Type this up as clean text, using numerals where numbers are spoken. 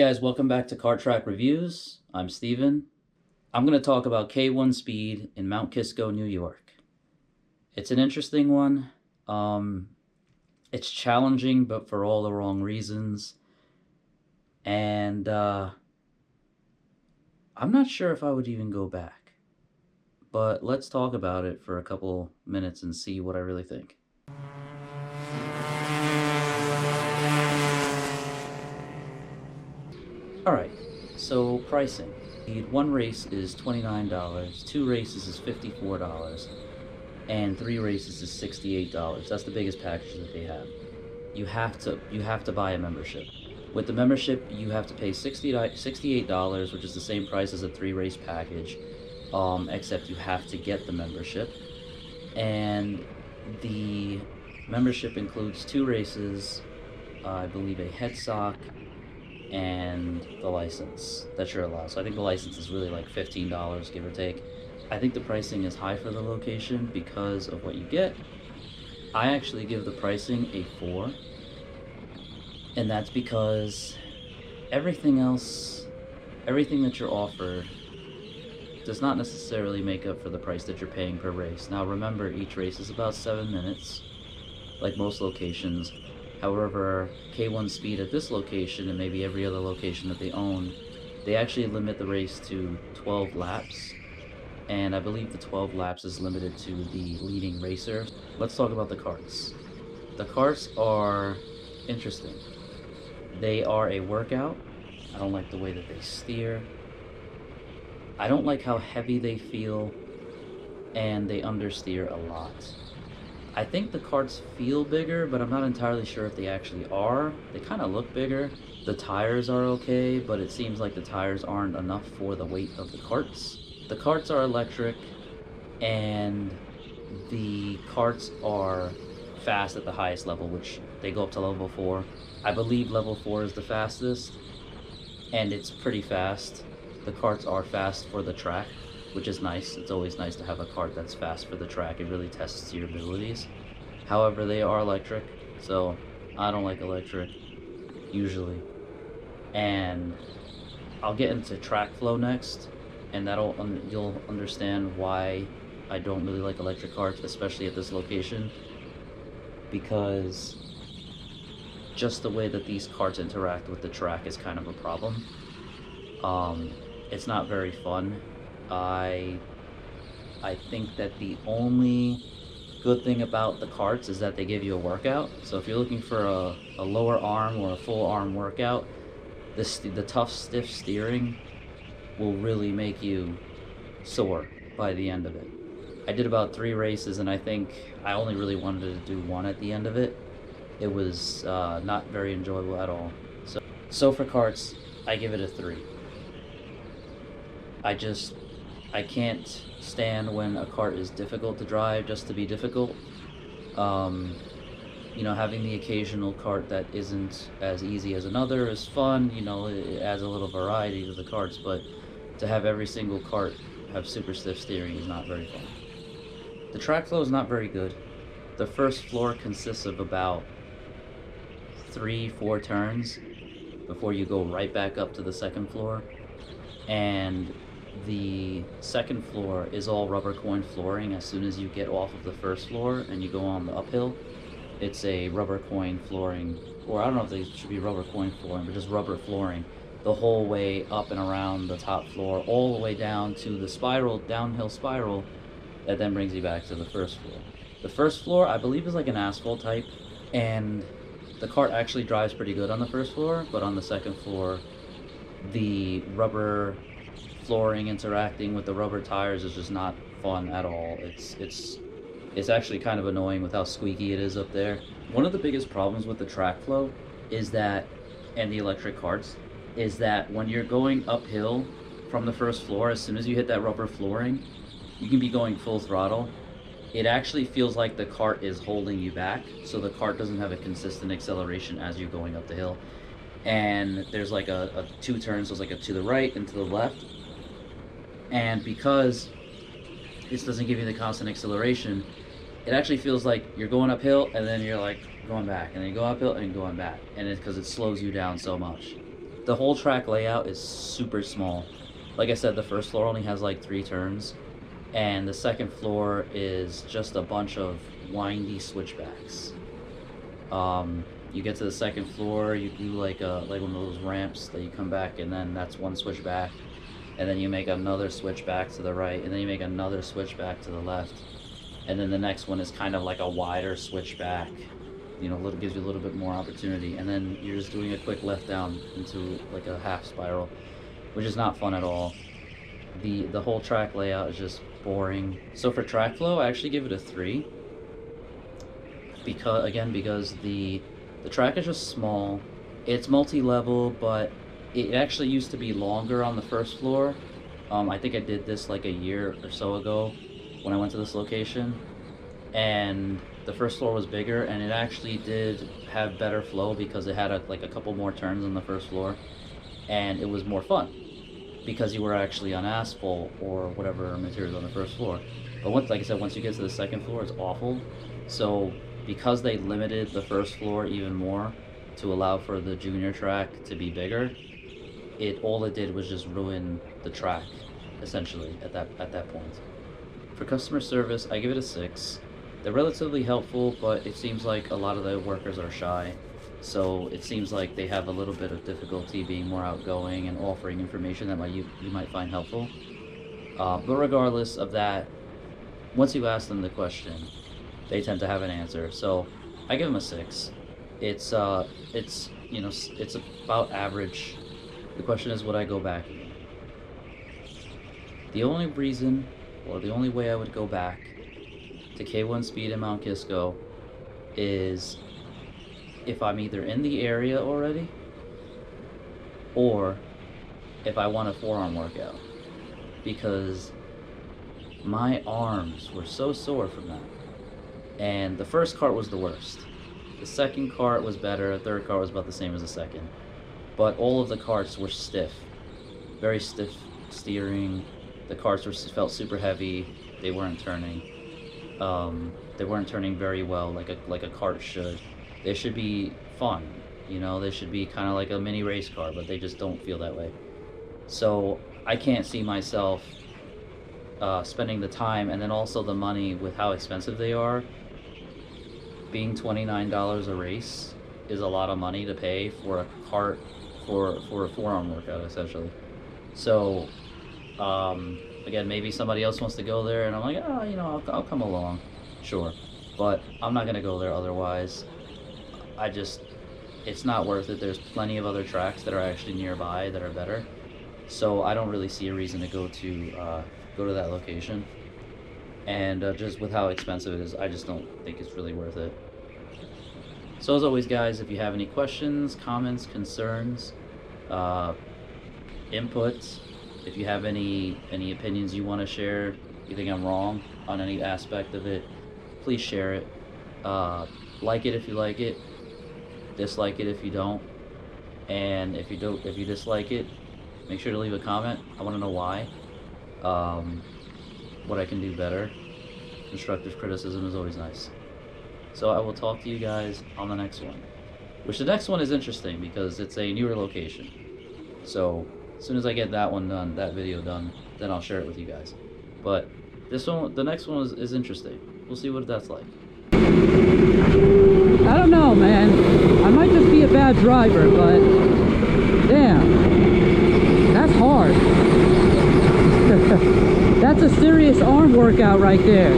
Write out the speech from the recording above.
guys, welcome back to Kart Track Reviews. I'm Steven. I'm going to talk about K1 Speed in Mount Kisco, New York. It's an interesting one. It's challenging, but for all the wrong reasons. And I'm not sure if I would even go back. But let's talk about it for a couple minutes and see what I really think. Alright, so pricing. One race is $29, 2 races is $54, and 3 races is $68. That's the biggest package that they have. You have to buy a membership. With the membership, you have to pay $68, which is the same price as a 3-race package, except you have to get the membership. And the membership includes 2 races, I believe a head sock, and the license that you're allowed. So I think the license is really like $15, give or take. I think the pricing is high for the location because of what you get. I actually give the pricing a 4, and that's because everything else, everything that you're offered does not necessarily make up for the price that you're paying per race. Now remember, each race is about 7 minutes, like most locations. However, K1 Speed at this location, and maybe every other location that they own, they actually limit the race to 12 laps. And I believe the 12 laps is limited to the leading racer. Let's talk about the karts. The karts are interesting. They are a workout. I don't like the way that they steer. I don't like how heavy they feel, and they understeer a lot. I think the karts feel bigger, but I'm not entirely sure if they actually are. They kind of look bigger. The tires are okay, but it seems like the tires aren't enough for the weight of the karts. The karts are electric, and the karts are fast at the highest level, which they go up to level 4. I believe level 4 is the fastest, and it's pretty fast. The karts are fast for the track, which is nice. It's always nice to have a kart that's fast for the track. It really tests your abilities. However, they are electric, so I don't like electric, usually. And I'll get into track flow next, and you'll understand why I don't really like electric karts, especially at this location, because just the way that these karts interact with the track is kind of a problem. It's not very fun. I think that the only good thing about the karts is that they give you a workout. So if you're looking for a lower arm or a full arm workout, the tough, stiff steering will really make you sore by the end of it. I did about 3 races, and I think I only really wanted to do 1 at the end of it. It was not very enjoyable at all. So for karts, I give it a 3. I can't stand when a kart is difficult to drive just to be difficult. You know, having the occasional kart that isn't as easy as another is fun. You know, it adds a little variety to the karts, but to have every single kart have super stiff steering is not very fun. The track flow is not very good. The first floor consists of about 3-4 turns before you go right back up to the second floor, and the second floor is all rubber coin flooring. As soon as you get off of the first floor and you go on the uphill, it's a rubber coin flooring, or I don't know if they should be rubber coin flooring, but just rubber flooring the whole way up and around the top floor, all the way down to the spiral, downhill spiral, that then brings you back to the first floor. The first floor, I believe, is like an asphalt type, and the kart actually drives pretty good on the first floor, but on the second floor, the rubber flooring interacting with the rubber tires is just not fun at all. It's actually kind of annoying with how squeaky it is up there. One of the biggest problems with the track flow is that, and the electric karts, is that when you're going uphill from the first floor, as soon as you hit that rubber flooring, you can be going full throttle. It actually feels like the kart is holding you back, so the kart doesn't have a consistent acceleration as you're going up the hill. And there's like a 2 turns, so it's like a to the right and to the left. And because this doesn't give you the constant acceleration, it actually feels like you're going uphill and then you're like going back, and then you go uphill and going back, and it's because it slows you down so much. the whole track layout is super small. Like I said, the first floor only has like 3 turns, and the second floor is just a bunch of windy switchbacks. You get to the second floor, you do like one of those ramps that you come back, and then that's one switchback, and then you make another switchback to the right, and then you make another switchback to the left, and then the next one is kind of like a wider switchback. You know, gives you a little bit more opportunity, and then you're just doing a quick left down into like a half spiral, which is not fun at all. The whole track layout is just boring. So for track flow, I actually give it a 3, because the track is just small. It's multi-level, but it actually used to be longer on the first floor. I think I did this like a year or so ago when I went to this location, and the first floor was bigger, and it actually did have better flow because it had like a couple more turns on the first floor, and it was more fun because you were actually on asphalt or whatever materials on the first floor. But like I said, once you get to the second floor, it's awful. So because they limited the first floor even more to allow for the junior track to be bigger, all it did was just ruin the track essentially at that point. For customer service, I give it a 6. They're relatively helpful, but it seems like a lot of the workers are shy. So it seems like they have a little bit of difficulty being more outgoing and offering information that you might find helpful. But regardless of that, once you ask them the question, they tend to have an answer. So I give them a 6. It's you know, it's about average. The question is, would I go back again? The only reason, or the only way I would go back to K1 Speed in Mount Kisco is if I'm either in the area already, or if I want a forearm workout, because my arms were so sore from that. And the first kart was the worst. The second kart was better, the third kart was about the same as the second. But all of the karts were stiff, very stiff steering. The karts felt super heavy. They weren't turning. They weren't turning very well, like a kart should. They should be fun, you know. They should be kind of like a mini race car, but they just don't feel that way. So I can't see myself spending the time and then also the money with how expensive they are. Being $29 a race is a lot of money to pay for a kart for a forearm workout essentially. So again, maybe somebody else wants to go there, and I'm like, oh, you know, I'll come along, sure, but I'm not gonna go there otherwise. It's not worth it. There's plenty of other tracks that are actually nearby that are better, so I don't really see a reason to go to that location. And just with how expensive it is, I just don't think it's really worth it. So as always, guys, if you have any questions, comments, concerns, inputs, if you have any opinions you want to share, you think I'm wrong on any aspect of it, please share it. Like it if you like it, dislike it if you don't, and if you dislike it, make sure to leave a comment. I want to know why, what I can do better. Constructive criticism is always nice. So I will talk to you guys on the next one, which the next one is interesting because it's a newer location. So as soon as I get that one done, that video done, then I'll share it with you guys. But this one, the next one is interesting. We'll see what that's like. I don't know, man. I might just be a bad driver, but damn, that's hard. That's a serious arm workout right there.